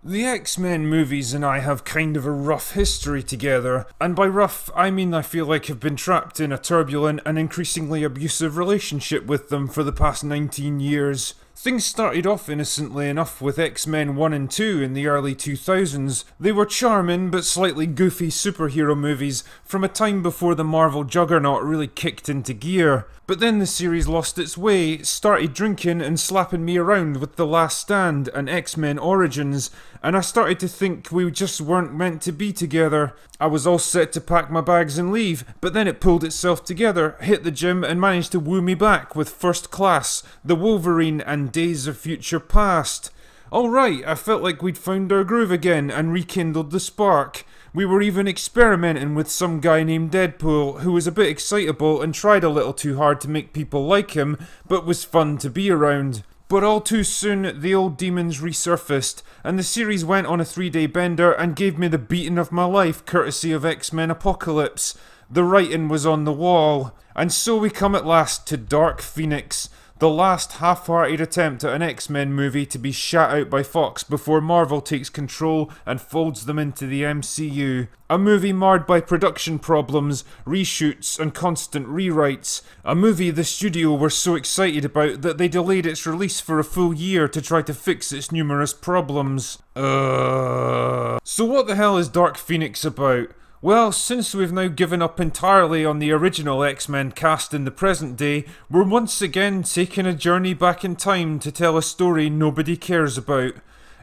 The X-Men movies and I have kind of a rough history together, and by rough, I mean I feel like I've been trapped in a turbulent and increasingly abusive relationship with them for the past 19 years. Things started off innocently enough with X-Men 1 and 2 in the early 2000s. They were charming but slightly goofy superhero movies from a time before the Marvel juggernaut really kicked into gear. But then the series lost its way, started drinking and slapping me around with The Last Stand and X-Men Origins, and I started to think we just weren't meant to be together. I was all set to pack my bags and leave, but then it pulled itself together, hit the gym and managed to woo me back with First Class, The Wolverine and Days of Future Past. Alright, I felt like we'd found our groove again and rekindled the spark. We were even experimenting with some guy named Deadpool who was a bit excitable and tried a little too hard to make people like him, but was fun to be around. But all too soon, the old demons resurfaced, and the series went on a 3-day bender and gave me the beating of my life courtesy of X-Men Apocalypse. The writing was on the wall. And so we come at last to Dark Phoenix, the last half-hearted attempt at an X-Men movie to be shat out by Fox before Marvel takes control and folds them into the MCU. A movie marred by production problems, reshoots and constant rewrites. A movie the studio were so excited about that they delayed its release for a full year to try to fix its numerous problems. So what the hell is Dark Phoenix about? Well, since we've now given up entirely on the original X-Men cast in the present day, we're once again taking a journey back in time to tell a story nobody cares about.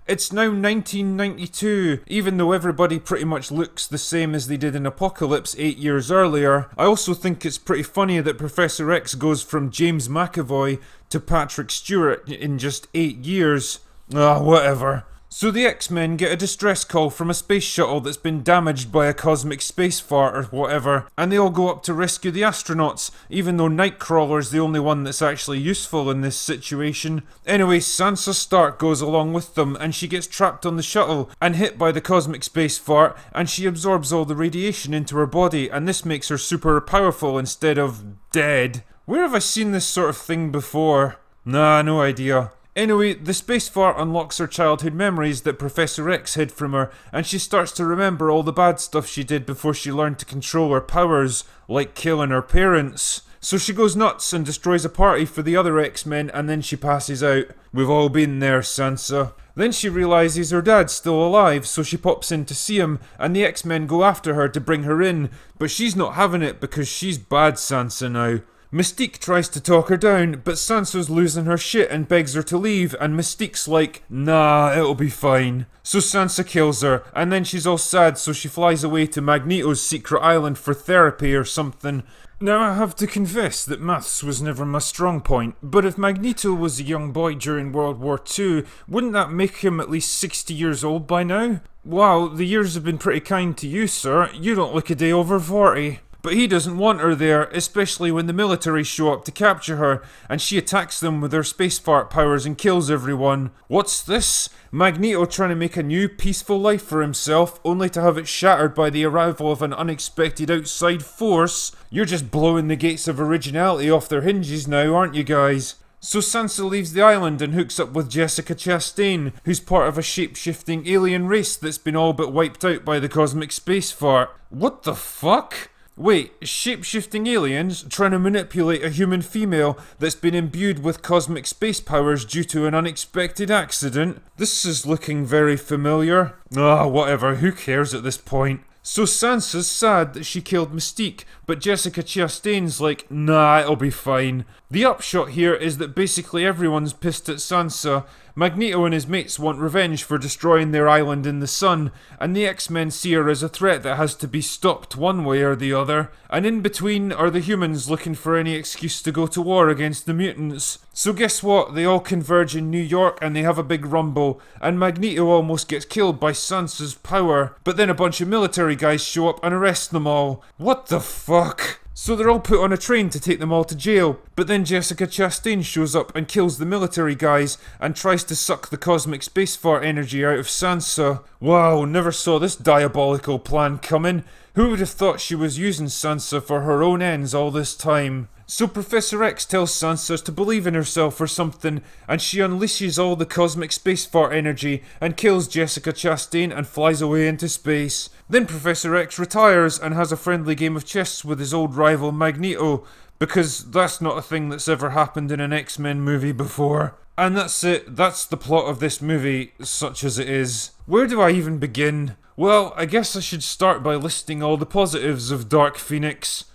It's now 1992, even though everybody pretty much looks the same as they did in Apocalypse 8 years earlier. I also think it's pretty funny that Professor X goes from James McAvoy to Patrick Stewart in just 8 years. Whatever. So the X-Men get a distress call from a space shuttle that's been damaged by a cosmic space fart or whatever, and they all go up to rescue the astronauts, even though Nightcrawler's the only one that's actually useful in this situation. Anyway, Sansa Stark goes along with them, and she gets trapped on the shuttle and hit by the cosmic space fart, and she absorbs all the radiation into her body, and this makes her super powerful instead of dead. Where have I seen this sort of thing before? Nah, no idea. Anyway, the space fart unlocks her childhood memories that Professor X hid from her, and she starts to remember all the bad stuff she did before she learned to control her powers, like killing her parents. So she goes nuts and destroys a party for the other X-Men, and then she passes out. We've all been there, Sansa. Then she realises her dad's still alive, so she pops in to see him, and the X-Men go after her to bring her in, but she's not having it because she's bad Sansa now. Mystique tries to talk her down, but Sansa's losing her shit and begs her to leave, and Mystique's like, nah, it'll be fine. So Sansa kills her, and then she's all sad, so she flies away to Magneto's secret island for therapy or something. Now I have to confess that maths was never my strong point, but if Magneto was a young boy during World War II, wouldn't that make him at least 60 years old by now? Wow, the years have been pretty kind to you, sir. You don't look a day over 40. But he doesn't want her there, especially when the military show up to capture her, and she attacks them with her space fart powers and kills everyone. What's this? Magneto trying to make a new, peaceful life for himself, only to have it shattered by the arrival of an unexpected outside force? You're just blowing the gates of originality off their hinges now, aren't you guys? So Sansa leaves the island and hooks up with Jessica Chastain, who's part of a shape-shifting alien race that's been all but wiped out by the cosmic space fart. What the fuck? Wait, shape-shifting aliens trying to manipulate a human female that's been imbued with cosmic space powers due to an unexpected accident? This is looking very familiar. Whatever, who cares at this point? So Sansa's sad that she killed Mystique, but Jessica Chastain's like, nah, it'll be fine. The upshot here is that basically everyone's pissed at Sansa. Magneto and his mates want revenge for destroying their island in the sun, and the X-Men see her as a threat that has to be stopped one way or the other. And in between are the humans looking for any excuse to go to war against the mutants. So guess what? They all converge in New York and they have a big rumble, and Magneto almost gets killed by Sansa's power, but then a bunch of military guys show up and arrest them all. What the fuck? So they're all put on a train to take them all to jail, but then Jessica Chastain shows up and kills the military guys and tries to suck the cosmic space fart energy out of Sansa. Wow, never saw this diabolical plan coming. Who would have thought she was using Sansa for her own ends all this time? So Professor X tells Sansa to believe in herself or something, and she unleashes all the cosmic space fart energy and kills Jessica Chastain and flies away into space. Then Professor X retires and has a friendly game of chess with his old rival Magneto, because that's not a thing that's ever happened in an X-Men movie before. And that's it, that's the plot of this movie, such as it is. Where do I even begin? Well, I guess I should start by listing all the positives of Dark Phoenix.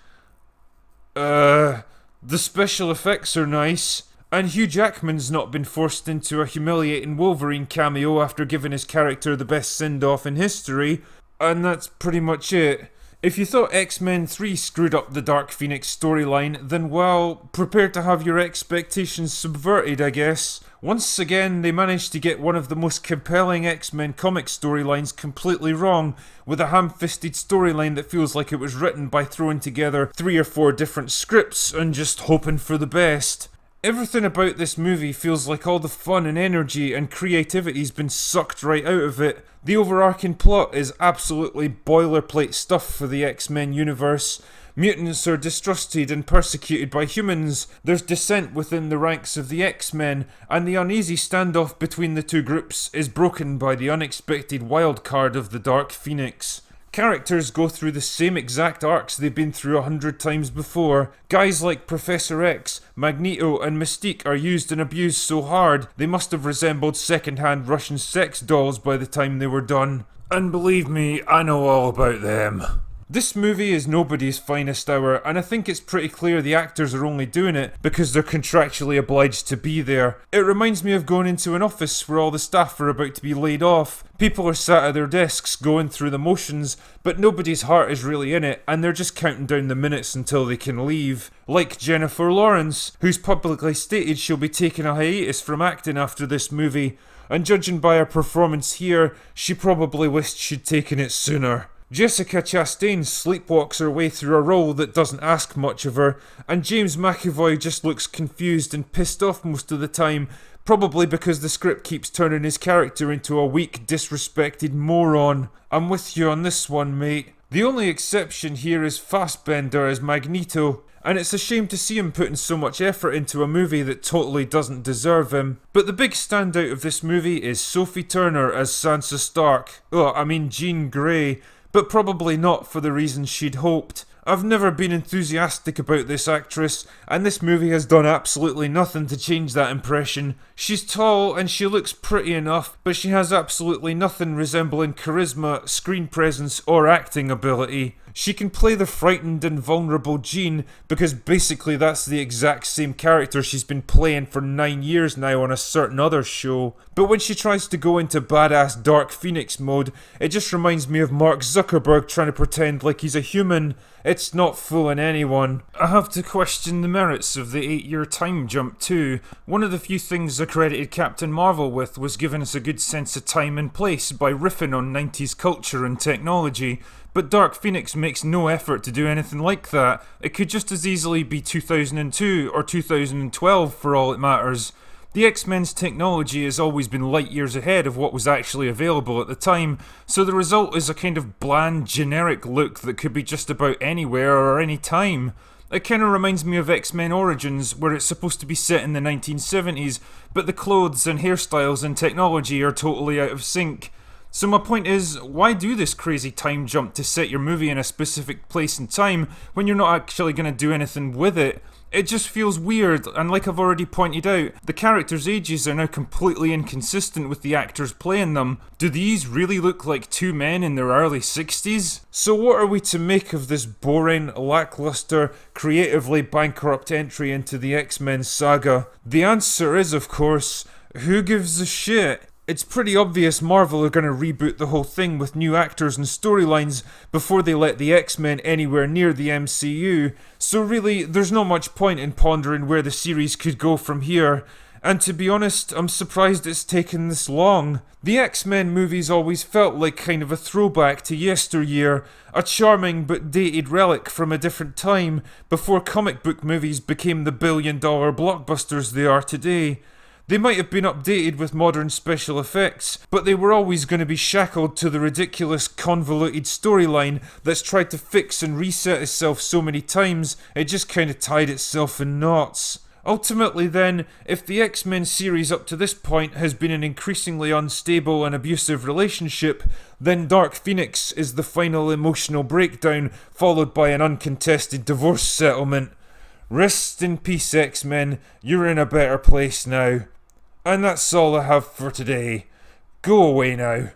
The special effects are nice, and Hugh Jackman's not been forced into a humiliating Wolverine cameo after giving his character the best send-off in history, and that's pretty much it. If you thought X-Men 3 screwed up the Dark Phoenix storyline, then well, prepare to have your expectations subverted, I guess. Once again, they managed to get one of the most compelling X-Men comic storylines completely wrong, with a ham-fisted storyline that feels like it was written by throwing together 3 or 4 different scripts and just hoping for the best. Everything about this movie feels like all the fun and energy and creativity's been sucked right out of it. The overarching plot is absolutely boilerplate stuff for the X-Men universe. Mutants are distrusted and persecuted by humans, there's dissent within the ranks of the X-Men, and the uneasy standoff between the two groups is broken by the unexpected wildcard of the Dark Phoenix. Characters go through the same exact arcs they've been through 100 times before. Guys like Professor X, Magneto and Mystique are used and abused so hard they must have resembled second-hand Russian sex dolls by the time they were done. And believe me, I know all about them. This movie is nobody's finest hour, and I think it's pretty clear the actors are only doing it because they're contractually obliged to be there. It reminds me of going into an office where all the staff are about to be laid off. People are sat at their desks going through the motions, but nobody's heart is really in it, and they're just counting down the minutes until they can leave. Like Jennifer Lawrence, who's publicly stated she'll be taking a hiatus from acting after this movie, and judging by her performance here, she probably wished she'd taken it sooner. Jessica Chastain sleepwalks her way through a role that doesn't ask much of her, and James McAvoy just looks confused and pissed off most of the time, probably because the script keeps turning his character into a weak, disrespected moron. I'm with you on this one, mate. The only exception here is Fassbender as Magneto, and it's a shame to see him putting so much effort into a movie that totally doesn't deserve him. But the big standout of this movie is Sophie Turner as Sansa Stark. Jean Grey. But probably not for the reasons she'd hoped. I've never been enthusiastic about this actress, and this movie has done absolutely nothing to change that impression. She's tall and she looks pretty enough, but she has absolutely nothing resembling charisma, screen presence, or acting ability. She can play the frightened and vulnerable Jean, because basically that's the exact same character she's been playing for 9 years now on a certain other show. But when she tries to go into badass Dark Phoenix mode, it just reminds me of Mark Zuckerberg trying to pretend like he's a human. It's not fooling anyone. I have to question the merits of the 8-year time jump too. One of the few things I credited Captain Marvel with was giving us a good sense of time and place by riffing on 90s culture and technology. But Dark Phoenix makes no effort to do anything like that. It could just as easily be 2002 or 2012 for all it matters. The X-Men's technology has always been light years ahead of what was actually available at the time, so the result is a kind of bland, generic look that could be just about anywhere or any time. It kind of reminds me of X-Men Origins, where it's supposed to be set in the 1970s, but the clothes and hairstyles and technology are totally out of sync. So my point is, why do this crazy time jump to set your movie in a specific place and time when you're not actually going to do anything with it? It just feels weird, and like I've already pointed out, the characters' ages are now completely inconsistent with the actors playing them. Do these really look like two men in their early 60s? So what are we to make of this boring, lackluster, creatively bankrupt entry into the X-Men saga? The answer is, of course, who gives a shit? It's pretty obvious Marvel are going to reboot the whole thing with new actors and storylines before they let the X-Men anywhere near the MCU, so really, there's not much point in pondering where the series could go from here. And to be honest, I'm surprised it's taken this long. The X-Men movies always felt like kind of a throwback to yesteryear, a charming but dated relic from a different time, before comic book movies became the billion-dollar blockbusters they are today. They might have been updated with modern special effects, but they were always going to be shackled to the ridiculous, convoluted storyline that's tried to fix and reset itself so many times, it just kind of tied itself in knots. Ultimately then, if the X-Men series up to this point has been an increasingly unstable and abusive relationship, then Dark Phoenix is the final emotional breakdown, followed by an uncontested divorce settlement. Rest in peace, X-Men, you're in a better place now. And that's all I have for today. Go away now.